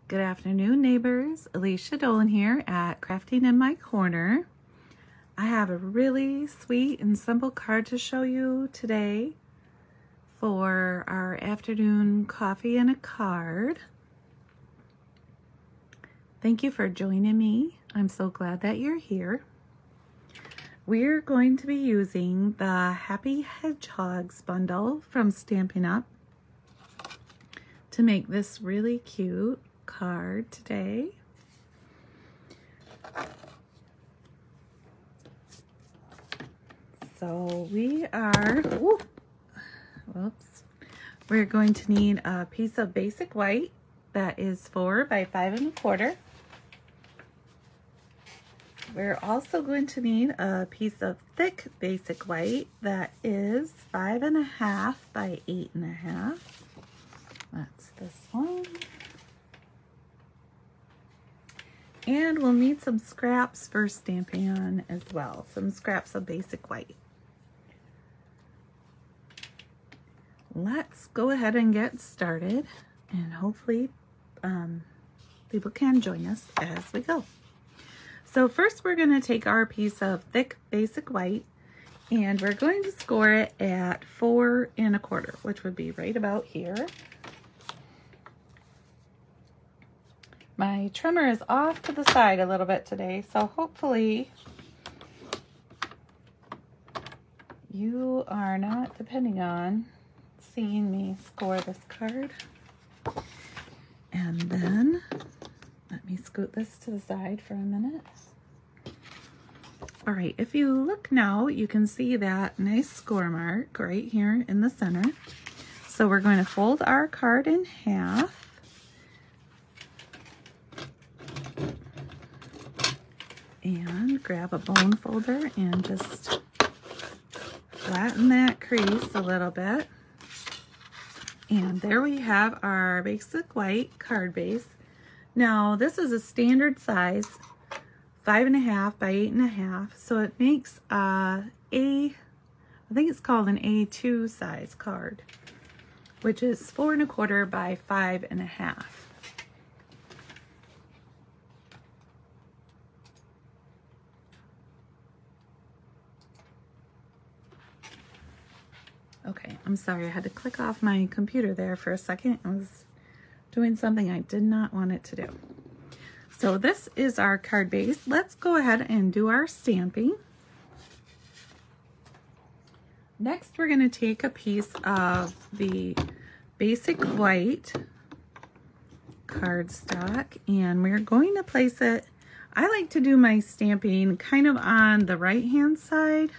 Good afternoon, neighbors. Alicia Dolan here at Crafting in My Corner. I have a really sweet and simple card to show you today for our afternoon coffee and a card. Thank you for joining me. I'm so glad that you're here. We're going to be using the Happy Hedgehogs bundle from Stampin' Up! To make this really cute card today. So we're going to need a piece of basic white that is 4 by 5 1/4. We're also going to need a piece of thick basic white that is 5 1/2 by 8 1/2. That's this one. And we'll need some scraps for stamping on as well. Some scraps of basic white. Let's go ahead and get started, and hopefully people can join us as we go. So first we're going to take our piece of thick basic white and we're going to score it at 4 1/4, which would be right about here. My trimmer is off to the side a little bit today, so hopefully you are not depending on seeing me score this card. And then let me scoot this to the side for a minute. All right, if you look now, you can see that nice score mark right here in the center. So we're going to fold our card in half. And grab a bone folder and just flatten that crease a little bit. And there we have our basic white card base. Now this is a standard size, 5 1/2 by 8 1/2. So it makes I think it's called an A2 size card, which is 4 1/4 by 5 1/2. Okay, I'm sorry, I had to click off my computer there for a second. I was doing something I did not want it to do. So this is our card base. Let's go ahead and do our stamping. Next, we're going to take a piece of the basic white cardstock and we're going to place it, I like to do my stamping kind of on the right hand side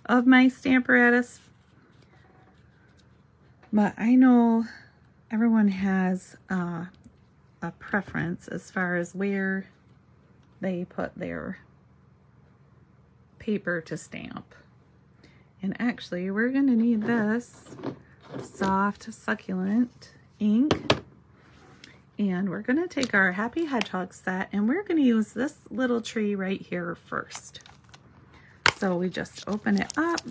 of my stamparatus. But I know everyone has a preference as far as where they put their paper to stamp. And actually, we're going to need this soft, succulent ink. And we're going to take our Happy Hedgehog set and we're going to use this little tree right here first. So we just open it up.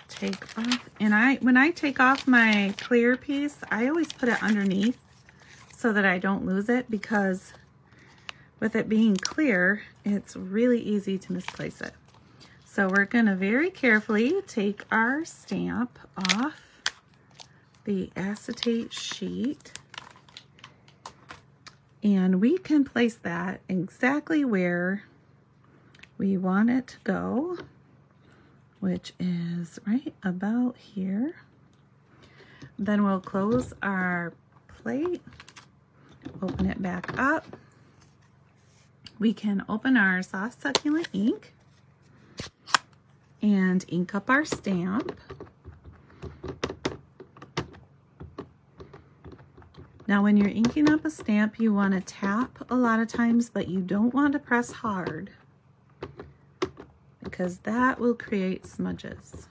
Take off, and when I take off my clear piece, I always put it underneath so that I don't lose it, because with it being clear, it's really easy to misplace it. So we're going to very carefully take our stamp off the acetate sheet, and we can place that exactly where we want it to go, which is right about here. Then we'll close our plate, open it back up. We can open our soft succulent ink and ink up our stamp. Now when you're inking up a stamp, you want to tap a lot of times, but you don't want to press hard, because that will create smudges.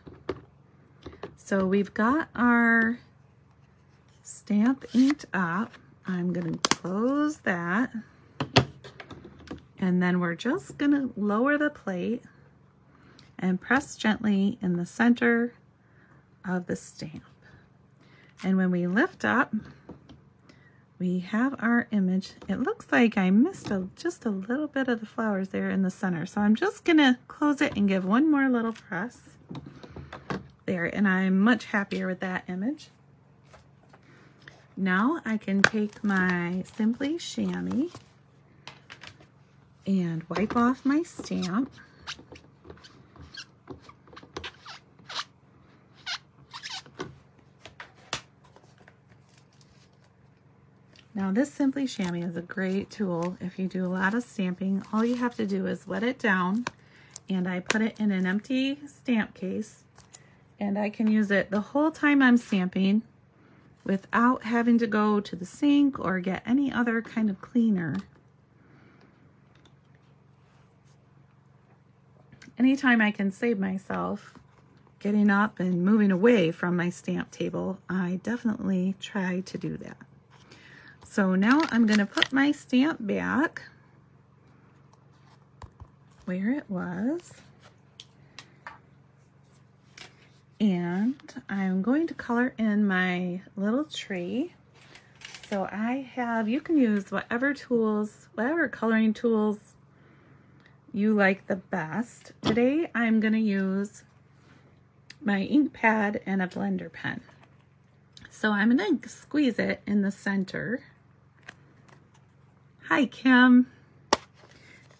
So we've got our stamp inked up. I'm going to close that. And then we're just going to lower the plate and press gently in the center of the stamp. And when we lift up, we have our image. It looks like I missed just a little bit of the flowers there in the center. So I'm just gonna close it and give one more little press there, and I'm much happier with that image. Now I can take my Simply Chamois and wipe off my stamp. Now this Simply Chamois is a great tool if you do a lot of stamping. All you have to do is wet it down, and I put it in an empty stamp case, and I can use it the whole time I'm stamping without having to go to the sink or get any other kind of cleaner. Anytime I can save myself getting up and moving away from my stamp table, I definitely try to do that. So now I'm going to put my stamp back where it was. And I'm going to color in my little tree. So I have, you can use whatever tools, whatever coloring tools you like the best. Today I'm going to use my ink pad and a blender pen. So I'm going to squeeze it in the center. Hi Kim,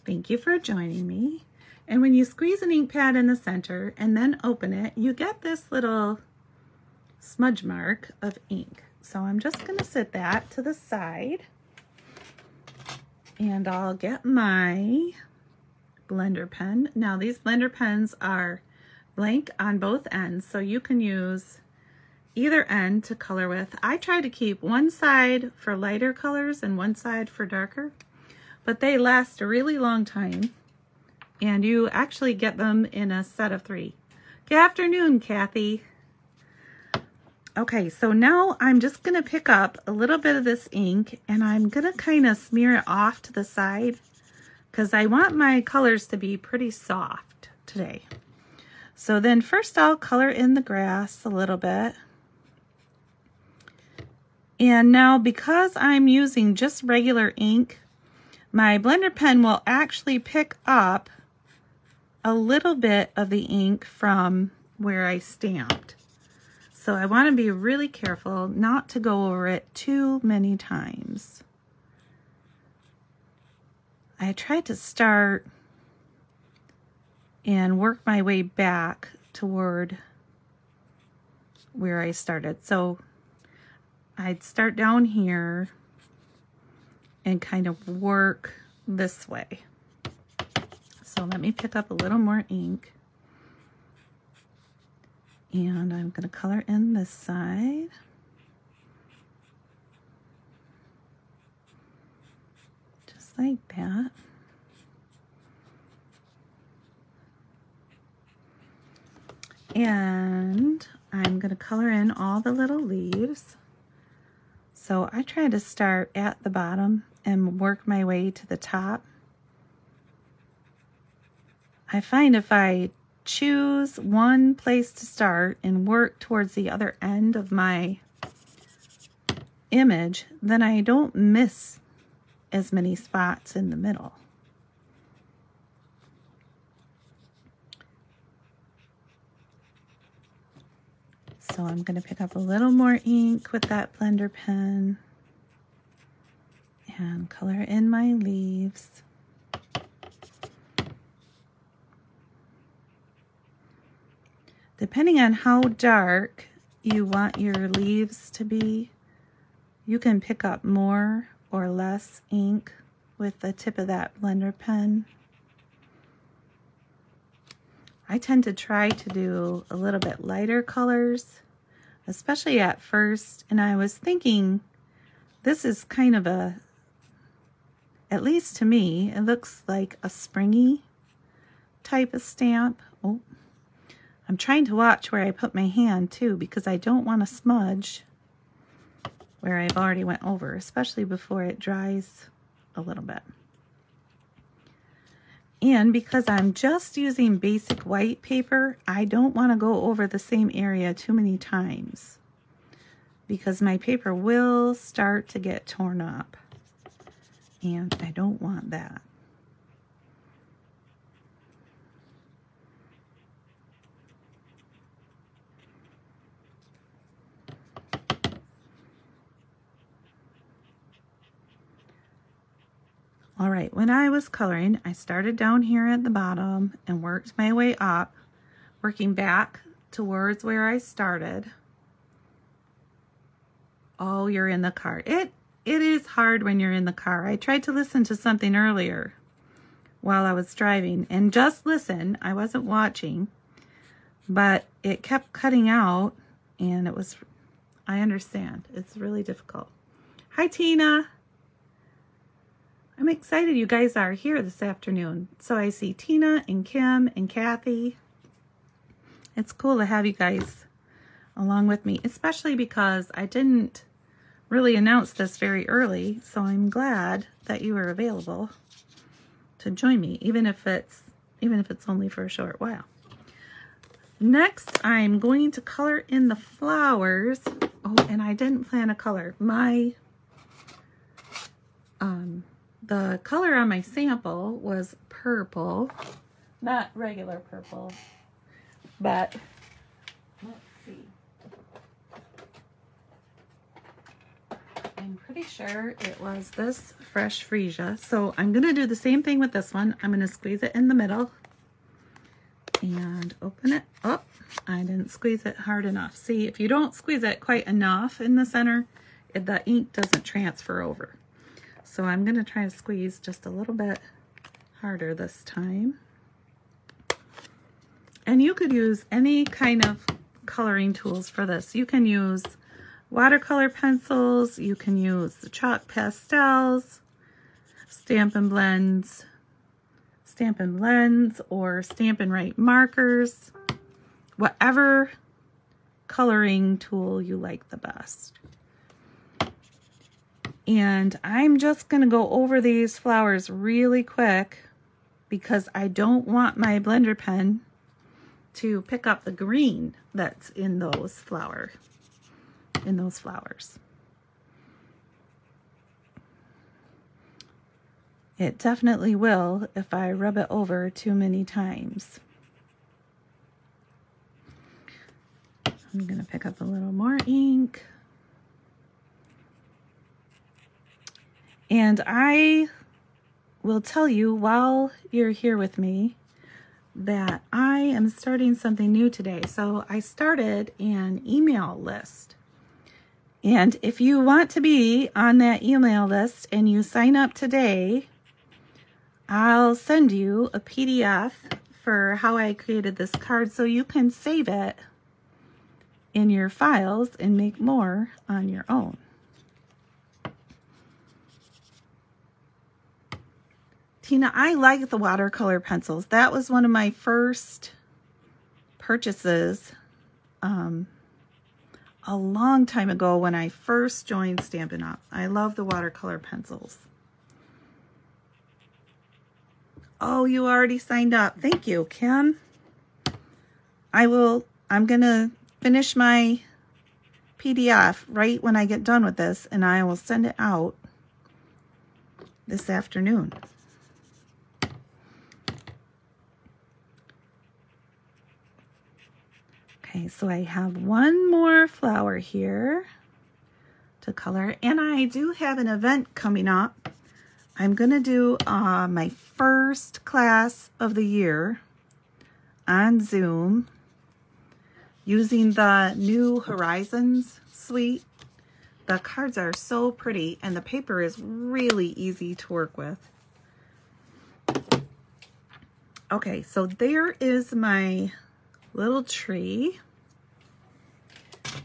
thank you for joining me. And when you squeeze an ink pad in the center and then open it, you get this little smudge mark of ink. So I'm just going to set that to the side, and I'll get my blender pen. Now these blender pens are blank on both ends, so you can use either end to color with. I try to keep one side for lighter colors and one side for darker, but they last a really long time. And you actually get them in a set of 3. Good afternoon, Kathy. Okay, so now I'm just going to pick up a little bit of this ink, and I'm going to kind of smear it off to the side because I want my colors to be pretty soft today. So then first I'll color in the grass a little bit. And now because I'm using just regular ink, my blender pen will actually pick up a little bit of the ink from where I stamped. So I want to be really careful not to go over it too many times. I tried to start and work my way back toward where I started. So I'd start down here and kind of work this way. So let me pick up a little more ink, and I'm going to color in this side. Just like that. And I'm going to color in all the little leaves. So I try to start at the bottom and work my way to the top. I find if I choose one place to start and work towards the other end of my image, then I don't miss as many spots in the middle. So I'm going to pick up a little more ink with that blender pen and color in my leaves. Depending on how dark you want your leaves to be, you can pick up more or less ink with the tip of that blender pen. I tend to try to do a little bit lighter colors, especially at first, and I was thinking this is kind of a, at least to me, it looks like a springy type of stamp. Oh, I'm trying to watch where I put my hand too, because I don't want to smudge where I've already went over, especially before it dries a little bit. And because I'm just using basic white paper, I don't want to go over the same area too many times. because my paper will start to get torn up, and I don't want that. All right, when I was coloring, I started down here at the bottom and worked my way up, working back towards where I started. Oh, you're in the car. It is hard when you're in the car. I tried to listen to something earlier while I was driving, and just listen. I wasn't watching, but it kept cutting out, and it was, I understand. It's really difficult. Hi, Tina. I'm excited you guys are here this afternoon. So I see Tina and Kim and Kathy. It's cool to have you guys along with me, especially because I didn't really announce this very early. So I'm glad that you are available to join me, even if it's only for a short while. Next, I'm going to color in the flowers. Oh, and I didn't plan a color. The color on my sample was purple, not regular purple, but let's see. I'm pretty sure it was this fresh freesia. So I'm going to do the same thing with this one. I'm going to squeeze it in the middle and open it up. I didn't squeeze it hard enough. See, if you don't squeeze it quite enough in the center, the ink doesn't transfer over. So I'm going to try to squeeze just a little bit harder this time. And you could use any kind of coloring tools for this. You can use watercolor pencils, you can use the chalk pastels, Stampin' blends, or Stampin' Write markers, whatever coloring tool you like the best. And I'm just going to go over these flowers really quick because I don't want my blender pen to pick up the green that's in those flowers. It definitely will if I rub it over too many times. I'm going to pick up a little more ink. And I will tell you while you're here with me that I am starting something new today. So I started an email list. And if you want to be on that email list and you sign up today, I'll send you a PDF for how I created this card so you can save it in your files and make more on your own. Tina, I like the watercolor pencils. That was one of my first purchases a long time ago when I first joined Stampin' Up. I love the watercolor pencils. Oh, you already signed up. Thank you, Kim. I'm gonna finish my PDF right when I get done with this, and I will send it out this afternoon. Okay, so I have one more flower here to color, and I do have an event coming up. I'm going to do my first class of the year on Zoom using the New Horizons suite. The cards are so pretty, and the paper is really easy to work with. Okay, so there is my little tree.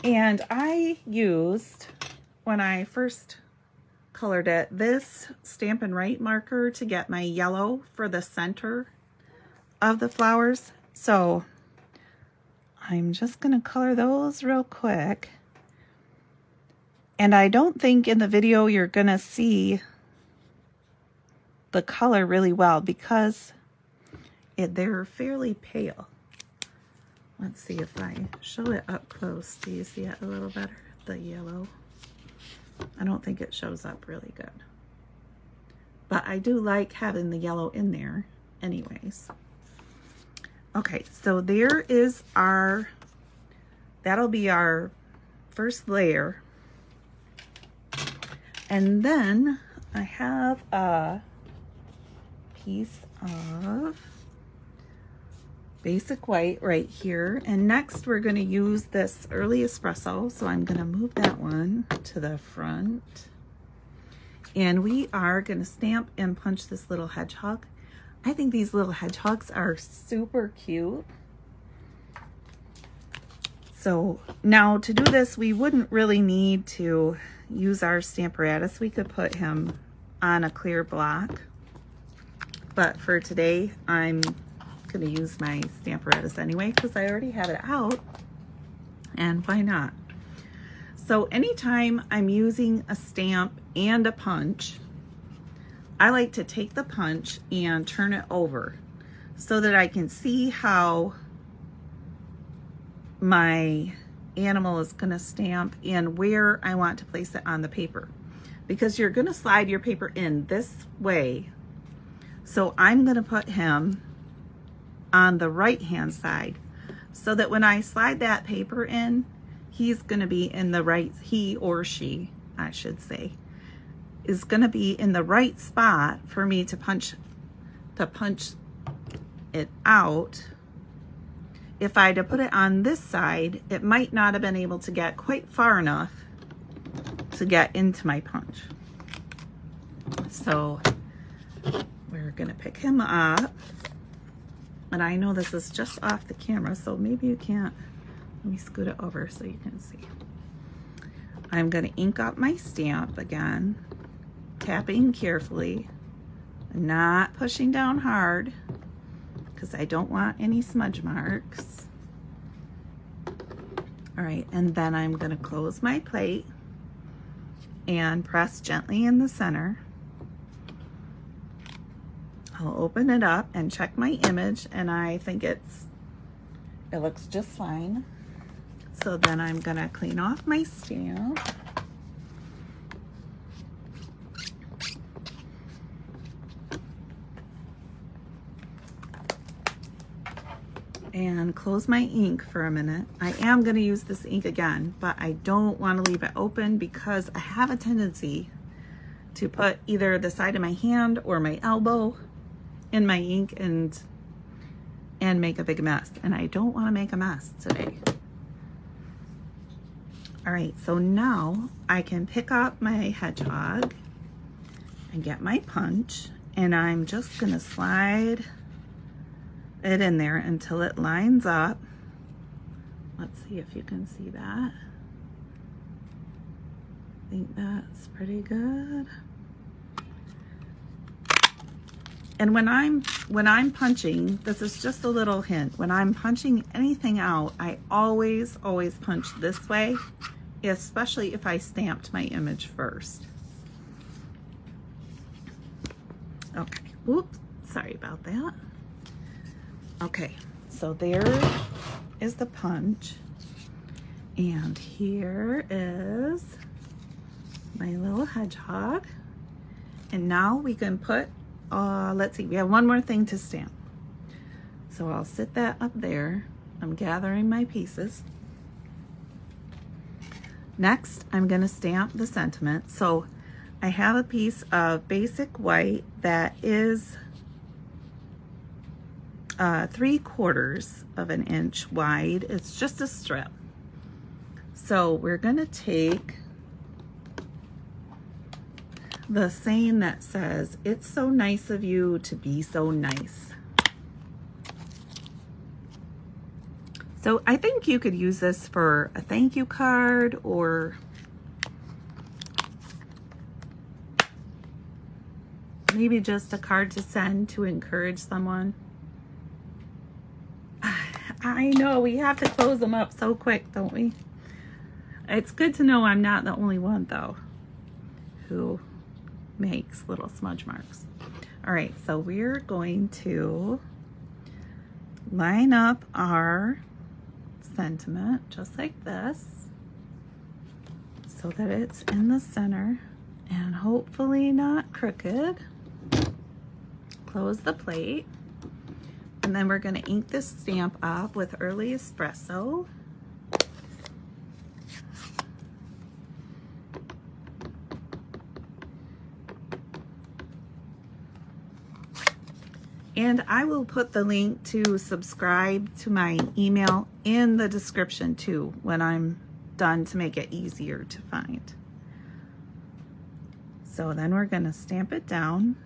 And I used, when I first colored it, this Stampin' Write marker to get my yellow for the center of the flowers. So I'm just going to color those real quick. And I don't think in the video you're going to see the color really well because they're fairly pale. Let's see if I show it up close. Do you see it a little better? the yellow. I don't think it shows up really good. But I do like having the yellow in there anyways. Okay, so there is our, that'll be our first layer. And then I have a piece of basic white right here. And next we're going to use this early espresso. So I'm going to move that one to the front. And we are going to stamp and punch this little hedgehog. I think these little hedgehogs are super cute. So now to do this, we wouldn't really need to use our Stamparatus. We could put him on a clear block. But for today, I'm going to use my Stamparatus anyway because I already have it out. And why not? So anytime I'm using a stamp and a punch, I like to take the punch and turn it over so that I can see how my animal is going to stamp and where I want to place it on the paper. Because you're going to slide your paper in this way. So I'm going to put him on the right hand side so that when I slide that paper in, he's going to be in the right, he or she, I should say, is going to be in the right spot for me to punch it out. If I had to put it on this side, it might not have been able to get quite far enough to get into my punch. So we're going to pick him up. And I know this is just off the camera, so maybe you can't. Let me scoot it over so you can see. I'm going to ink up my stamp again, tapping carefully, not pushing down hard because I don't want any smudge marks. All right, and then I'm going to close my plate and press gently in the center. I'll open it up and check my image, and I think it looks just fine. So then I'm going to clean off my stamp. And close my ink for a minute. I am going to use this ink again, but I don't want to leave it open because I have a tendency to put either the side of my hand or my elbow in my ink and make a big mess. And I don't want to make a mess today. All right, so now I can pick up my hedgehog and get my punch, and I'm just going to slide it in there until it lines up. Let's see if you can see that. I think that's pretty good. And when I'm punching, this is just a little hint. When I'm punching anything out, I always punch this way, especially if I stamped my image first. Okay, oops, sorry about that. Okay, so there is the punch. And here is my little hedgehog. And now we can put, let's see, we have one more thing to stamp. So I'll sit that up there. I'm gathering my pieces. Next, I'm going to stamp the sentiment. So I have a piece of basic white that is 3/4 of an inch wide. It's just a strip. So we're going to take the saying that says, "It's so nice of you to be so nice." So I think you could use this for a thank you card, or maybe just a card to send to encourage someone. I know we have to close them up so quick, don't we? It's good to know I'm not the only one, though, who makes little smudge marks. All right, so we're going to line up our sentiment just like this. so that it's in the center and hopefully not crooked. Close the plate. And then we're going to ink this stamp up with Early Espresso. And I will put the link to subscribe to my email in the description too when I'm done, to make it easier to find. So then we're going to stamp it down,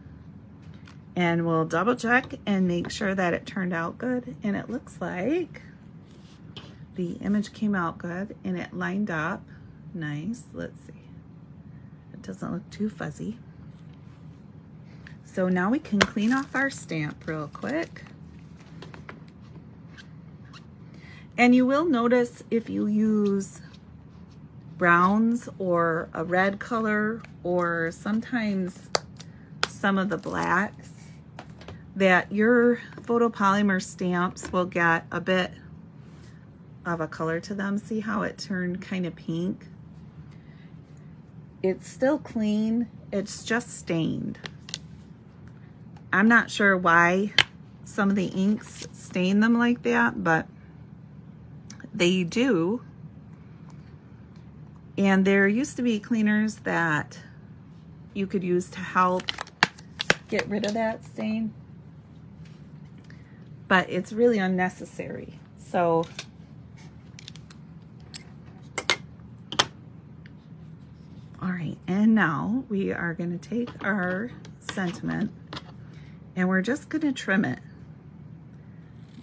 and we'll double check and make sure that it turned out good. And it looks like the image came out good and it lined up nice. Let's see. It doesn't look too fuzzy. So now we can clean off our stamp real quick. And you will notice if you use browns or a red color or sometimes some of the blacks, that your photopolymer stamps will get a bit of a color to them. See how it turned kind of pink? It's still clean, it's just stained. I'm not sure why some of the inks stain them like that, but they do. And there used to be cleaners that you could use to help get rid of that stain, but it's really unnecessary. So all right, and now we are going to take our sentiment and we're just going to trim it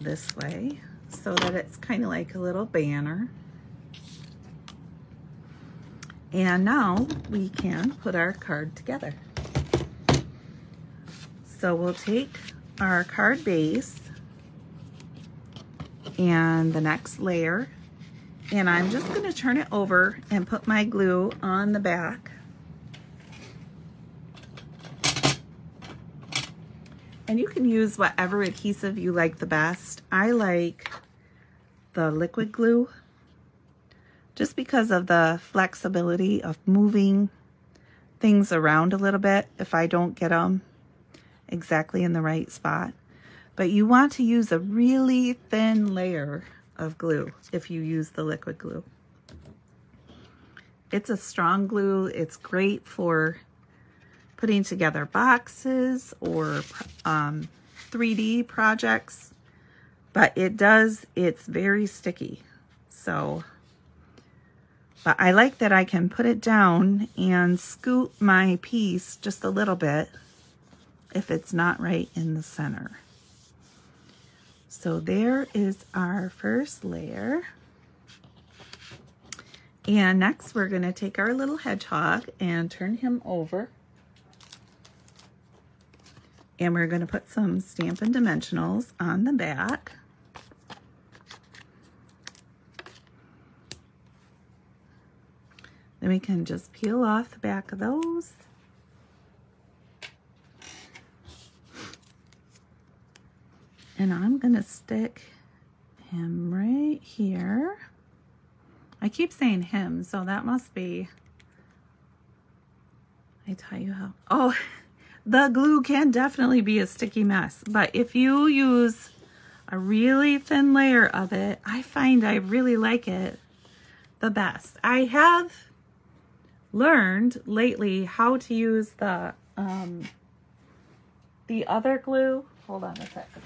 this way so that it's kind of like a little banner. And now we can put our card together. So we'll take our card base and the next layer, and I'm just going to turn it over and put my glue on the back. And you can use whatever adhesive you like the best. I like the liquid glue just because of the flexibility of moving things around a little bit if I don't get them exactly in the right spot. But you want to use a really thin layer of glue if you use the liquid glue. It's a strong glue. It's great for putting together boxes or 3D projects, but it's very sticky. So, but I like that I can put it down and scoot my piece just a little bit if it's not right in the center. So there is our first layer. And next we're going to take our little hedgehog and turn him over. And we're going to put some Stampin' Dimensionals on the back. Then we can just peel off the back of those. And I'm going to stick him right here. I keep saying him, so that must be, I tell you how, oh, the glue can definitely be a sticky mess, but if you use a really thin layer of it, I find I really like it the best. I have learned lately how to use the other glue. Hold on a second.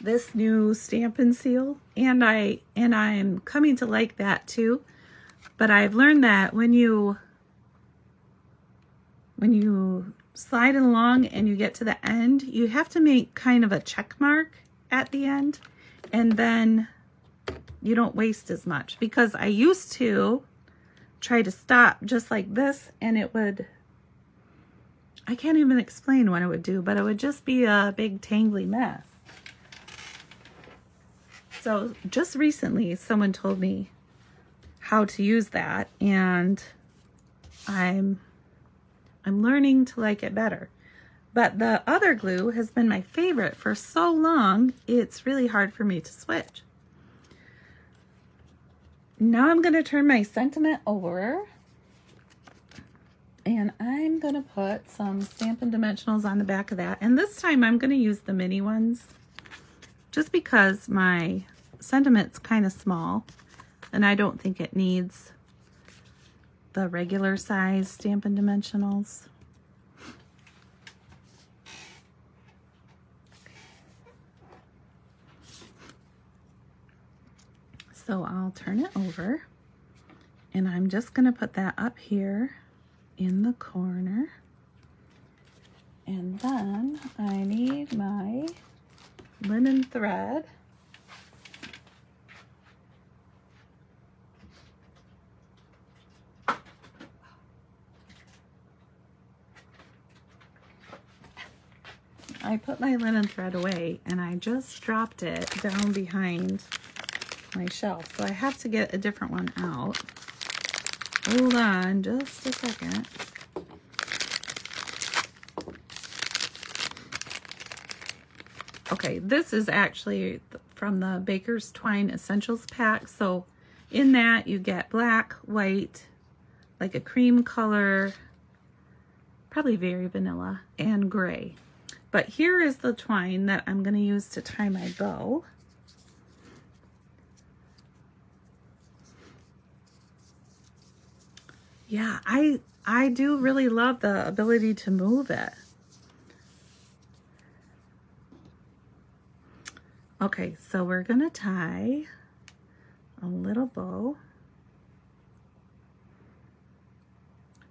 This new Stampin' Seal, and I'm coming to like that too. But I've learned that when you slide it along and you get to the end, you have to make kind of a check mark at the end, and then you don't waste as much. Because I used to try to stop just like this, and it would, I can't even explain what it would do, but it would just be a big tangly mess. So just recently someone told me how to use that, and I'm learning to like it better. But the other glue has been my favorite for so long, it's really hard for me to switch. Now I'm going to turn my sentiment over. And I'm going to put some Stampin' Dimensionals on the back of that. And this time I'm going to use the mini ones. Just because my sentiment's kind of small. And I don't think it needs the regular size Stampin' Dimensionals. So I'll turn it over. And I'm just going to put that up here in the corner. And then I need my linen thread. I put my linen thread away and I just dropped it down behind my shelf. So I have to get a different one out. Hold on just a second. Okay, this is actually from the Baker's Twine Essentials pack. So in that you get black, white, like a cream color, probably very vanilla, and gray. But here is the twine that I'm going to use to tie my bow. Yeah, I do really love the ability to move it. Okay, so we're going to tie a little bow.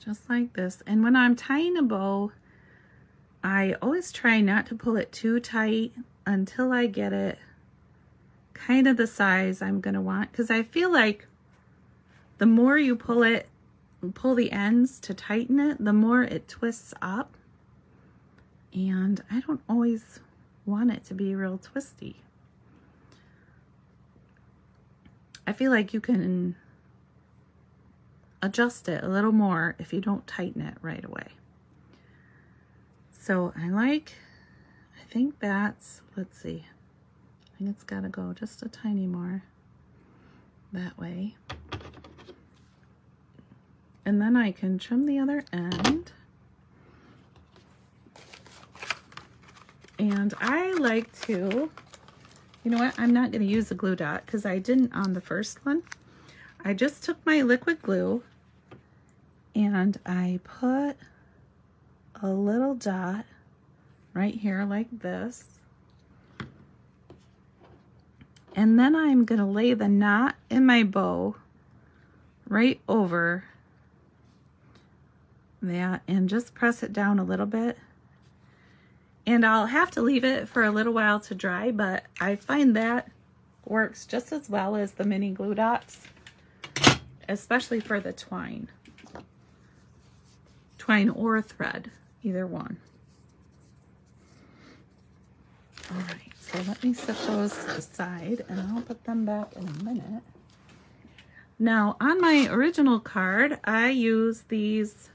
Just like this. And when I'm tying a bow, I always try not to pull it too tight until I get it kind of the size I'm going to want. Because I feel like the more you pull the ends to tighten it, the more it twists up. And I don't always want it to be real twisty. I feel like you can adjust it a little more if you don't tighten it right away. So I think that's, let's see, I think it's got to go just a tiny more that way. And then I can trim the other end. And I like to, you know what, I'm not going to use a glue dot because I didn't on the first one. I just took my liquid glue and I put a little dot right here like this. And then I'm going to lay the knot in my bow right over that and just press it down a little bit. And I'll have to leave it for a little while to dry, but I find that works just as well as the mini glue dots, especially for the twine. Twine or thread, either one. All right, so let me set those to the side and I'll put them back in a minute. Now, on my original card, I use these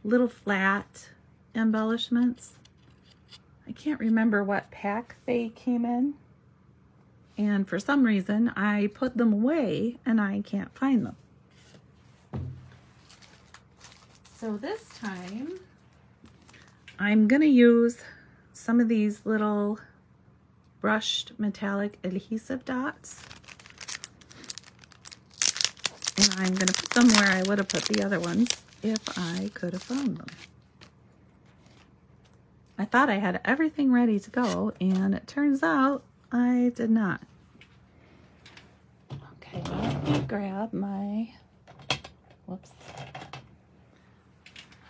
little flat embellishments. I can't remember what pack they came in. And for some reason, I put them away and I can't find them. So this time, I'm going to use some of these little brushed metallic adhesive dots. And I'm going to put them where I would have put the other ones if I could have found them. I thought I had everything ready to go, and it turns out I did not. Okay, let me grab my, whoops.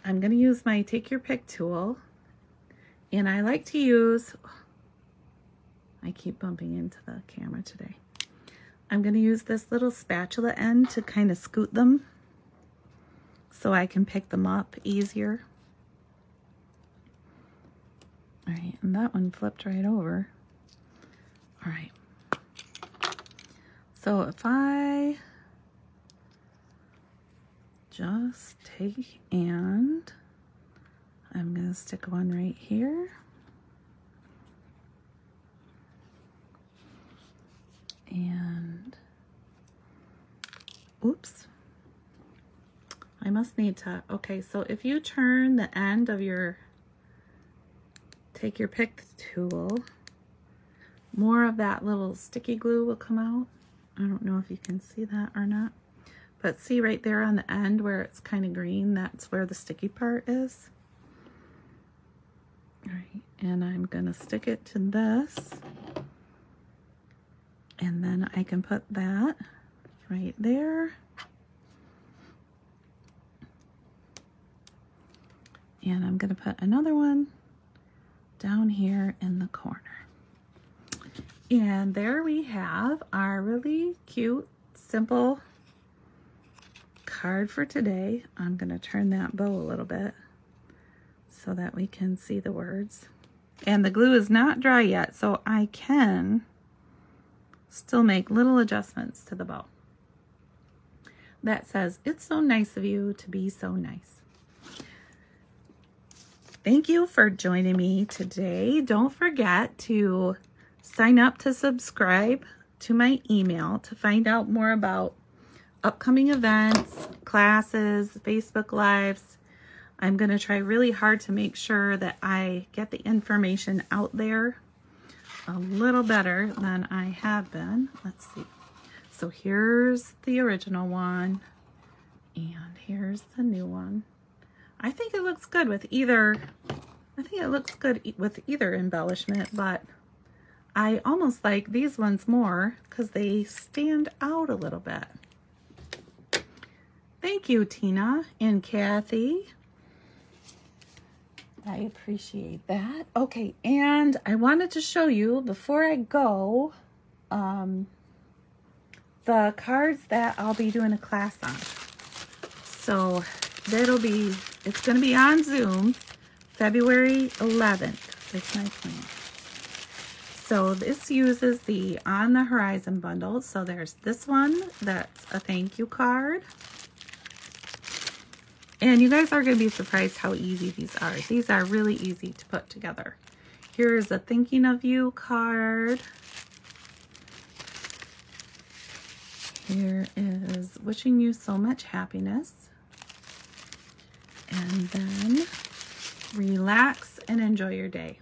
I'm going to use my Take Your Pick tool, and I like to use, I keep bumping into the camera today. I'm going to use this little spatula end to kind of scoot them so I can pick them up easier. All right, and that one flipped right over. All right. So if I just take and I'm going to stick one right here. And oops. I must need to, okay, so if you turn the end of your, take your pick tool, more of that little sticky glue will come out. I don't know if you can see that or not, but see right there on the end where it's kind of green, that's where the sticky part is. All right, and I'm gonna stick it to this, and then I can put that right there. And I'm going to put another one down here in the corner. And there we have our really cute, simple card for today. I'm going to turn that bow a little bit so that we can see the words. And the glue is not dry yet, so I can still make little adjustments to the bow. That says, "It's so nice of you to be so nice." Thank you for joining me today. Don't forget to sign up to subscribe to my email to find out more about upcoming events, classes, Facebook Lives. I'm going to try really hard to make sure that I get the information out there a little better than I have been. Let's see. So here's the original one, and here's the new one. I think it looks good with either, embellishment, but I almost like these ones more because they stand out a little bit. Thank you, Tina and Kathy. I appreciate that. Okay, and I wanted to show you before I go the cards that I'll be doing a class on. So it's going to be on Zoom, February 11th. That's my plan. So this uses the On the Horizon bundle. So there's this one that's a thank you card. And you guys are going to be surprised how easy these are. These are really easy to put together. Here's a thinking of you card. Here is wishing you so much happiness. And then relax and enjoy your day.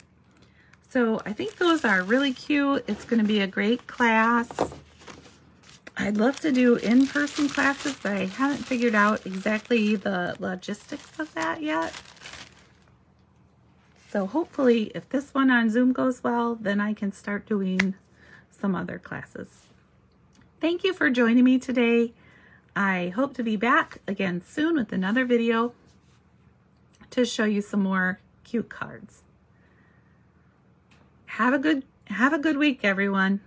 So I think those are really cute. It's going to be a great class. I'd love to do in-person classes, but I haven't figured out exactly the logistics of that yet. So hopefully if this one on Zoom goes well, then I can start doing some other classes. Thank you for joining me today. I hope to be back again soon with another video to show you some more cute cards. Have a good week, everyone.